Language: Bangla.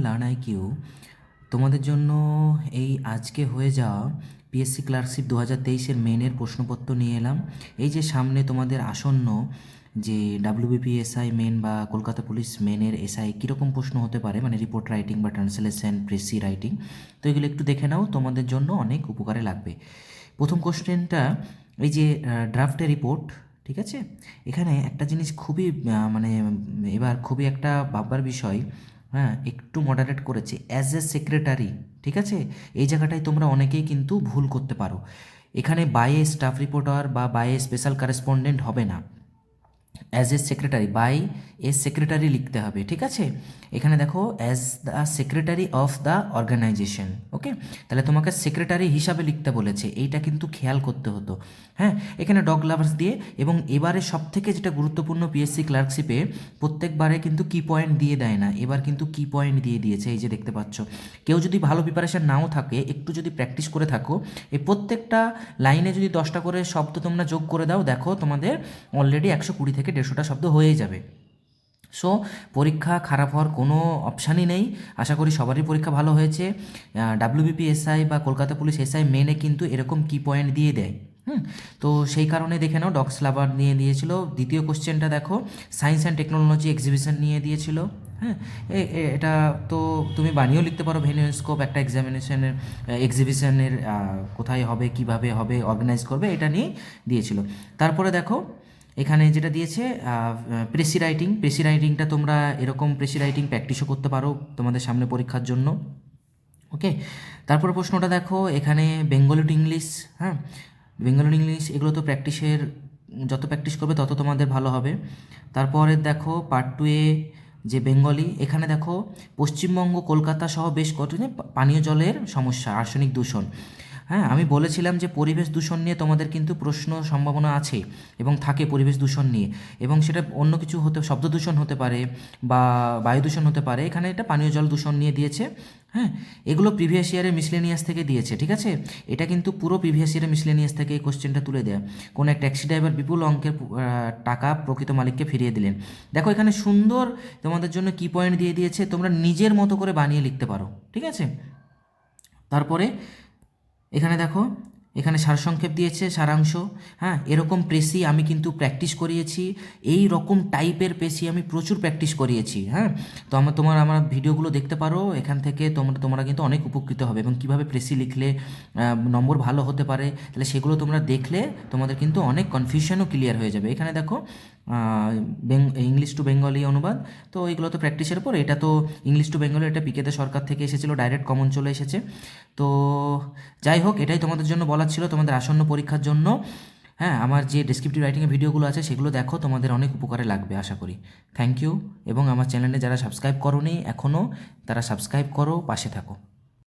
লার্ন আইকিউ তোমাদের জন্য এই আজকে হয়ে যাওয়া পিএসসি ক্লার্কশিপ 2023-এর মেনের প্রশ্নপত্র নিয়ে এলাম। এই যে সামনে তোমাদের আসন্ন যে ডাব্লিউবিপি এসআই মেন বা কলকাতা পুলিশ মেনের এসআই কীরকম প্রশ্ন হতে পারে, মানে রিপোর্ট রাইটিং বা ট্রান্সলেশন, প্রেসি রাইটিং, তো এগুলো একটু দেখে নাও, তোমাদের জন্য অনেক উপকারে লাগবে। প্রথম কোশ্চেনটা এই যে ড্রাফটে রিপোর্ট, ঠিক আছে। এখানে একটা জিনিস খুবই মানে এবার খুবই একটা ভাববার বিষয়, হ্যাঁ, একটু মডারেট করেছে অ্যাজ এ সেক্রেটারি, ঠিক আছে। এই জায়গাটায় তোমরা অনেকেই কিন্তু ভুল করতে পারো। এখানে বাই এ স্টাফ রিপোর্টার বা বাই এ স্পেশাল কারেসপন্ডেন্ট হবে না, as a secretary, by a secretary লিখতে হবে, ঠিক আছে। এখানে দেখো as the secretary of the organisation, okay. তাহলে তোমাকে সেক্রেটারি হিসাবে লিখতে বলেছে, এইটা কিন্তু খেয়াল করতে হতো। হ্যাঁ, এখানে ডগ লাভার্স দিয়ে, এবং এবারে সব থেকে যেটা গুরুত্বপূর্ণ পিএসসি ক্লার্কশিপে প্রত্যেকবারে কিন্তু কি পয়েন্ট দিয়ে দেয় না, এবার কিন্তু কি পয়েন্ট দিয়ে দিয়েছে, এই যে দেখতে পাচ্ছ। কেউ যদি ভালো প্রিপারেশন নাও থাকে, একটু যদি প্র্যাকটিস করে থাকো, এই প্রত্যেকটা লাইনে যদি 10টা করে শব্দ তোমরা যোগ করে দাও, দেখো তোমাদের অলরেডি 120 থেকে 150টা শব্দ হয়ে যাবে। সো পরীক্ষা খারাপ হওয়ার কোনো অপশানই নেই। আশা করি সবারই পরীক্ষা ভালো হয়েছে। ডাব্লিউবিপি এসআই বা কলকাতা পুলিশ এসআই মেনে কিন্তু এরকম কি পয়েন্ট দিয়ে দেয়। তো সেই কারণে দেখে নাও, ডগস লাভার নিয়ে দিয়েছিল। দ্বিতীয় কোশ্চেনটা দেখো, সায়েন্স অ্যান্ড টেকনোলজি এক্সিবিশন নিয়ে দিয়েছিল। হ্যাঁ, এটা তো তুমি বানিয়েও লিখতে পারো, ভেন্যু স্কোপ একটা এক্সামিনেশনের এক্সিবিশনের কোথায় হবে, কিভাবে হবে, অর্গানাইজ করবে, এটা নিয়ে দিয়েছিল। তারপরে দেখো এখানে যেটা দিয়েছে প্রেসি রাইটিং, প্রেসি রাইটিংটা তোমরা এরকম প্রেসি রাইটিং প্র্যাকটিসও করতে পারো তোমাদের সামনে পরীক্ষার জন্য, ওকে। তারপরে প্রশ্নটা দেখো, এখানে বেঙ্গলি টু ইংলিশ, হ্যাঁ, বেঙ্গলি টু ইংলিশ এগুলো তো প্র্যাকটিসের, যত প্র্যাকটিস করবে তত তোমাদের ভালো হবে। তারপরে দেখো পার্ট 2-এ যে বেঙ্গলি, এখানে দেখো পশ্চিমবঙ্গ, কলকাতা সহ বেশ কত পানীয় জলের সমস্যা, আর্সেনিক দূষণ। হ্যাঁ, আমি বলেছিলাম যে পরিবেশ দূষণ নিয়ে তোমাদের কিন্তু প্রশ্ন সম্ভাবনা আছে এবং থাকে পরিবেশ দূষণ নিয়ে, এবং সেটা অন্য কিছু হতে, শব্দ দূষণ হতে পারে বা বায়ু দূষণ হতে পারে। এখানে এটা পানীয় জল দূষণ নিয়ে দিয়েছে। হ্যাঁ, এগুলো প্রিভিয়াস ইয়ারে মিসলেনিয়াস থেকে দিয়েছে, ঠিক আছে। এটা কিন্তু পুরো প্রিভিয়াস ইয়ারে মিসলেনিয়াস থেকে এই কোশ্চেনটা তুলে দেয়া। কোনো এক ট্যাক্সি ড্রাইভার বিপুল অঙ্কের টাকা প্রকৃত মালিককে ফিরিয়ে দিলেন। দেখো এখানে সুন্দর তোমাদের জন্য কি পয়েন্ট দিয়ে দিয়েছে, তোমরা নিজের মতো করে বানিয়ে লিখতে পারো, ঠিক আছে। তারপরে এখানে দেখো, এখানে সারসংক্ষেপ দিয়েছে, সারাংশ। হ্যাঁ, এরকম প্রেসি আমি কিন্তু প্র্যাকটিস করিয়েছি, এই রকম টাইপের প্রেসি আমি প্রচুর প্র্যাকটিস করিয়েছি। হ্যাঁ, তো আমার ভিডিওগুলো দেখতে পারো, এখান থেকে তোমরা কিন্তু অনেক উপকৃত হবে, এবং কীভাবে প্রেসি লিখলে নম্বর ভালো হতে পারে, তাহলে সেগুলো তোমরা দেখলে তোমাদের কিন্তু অনেক কনফিউশনও ক্লিয়ার হয়ে যাবে। এখানে দেখো ইংলিশ টু বেঙ্গলি অনুবাদ, তো এইগুলো তো প্র্যাকটিসের পর, এটা তো ইংলিশ টু বেঙ্গলি, এটা পিকেতে সরকার থেকে এসেছিলো, ডাইরেক্ট কমন চলে এসেছে। তো যাই হোক, এটাই তোমাদের জন্য বলার ছিল তোমাদের আসন্ন পরীক্ষার জন্য। হ্যাঁ, আমার যে ডেসক্রিপটিভ রাইটিংয়ের ভিডিওগুলো আছে সেগুলো দেখো, তোমাদের অনেক উপকারে লাগবে আশা করি। থ্যাংক ইউ, এবং আমার চ্যানেলে যারা সাবস্ক্রাইব করোনি এখনও, তারা সাবস্ক্রাইব করো, পাশে থাকো।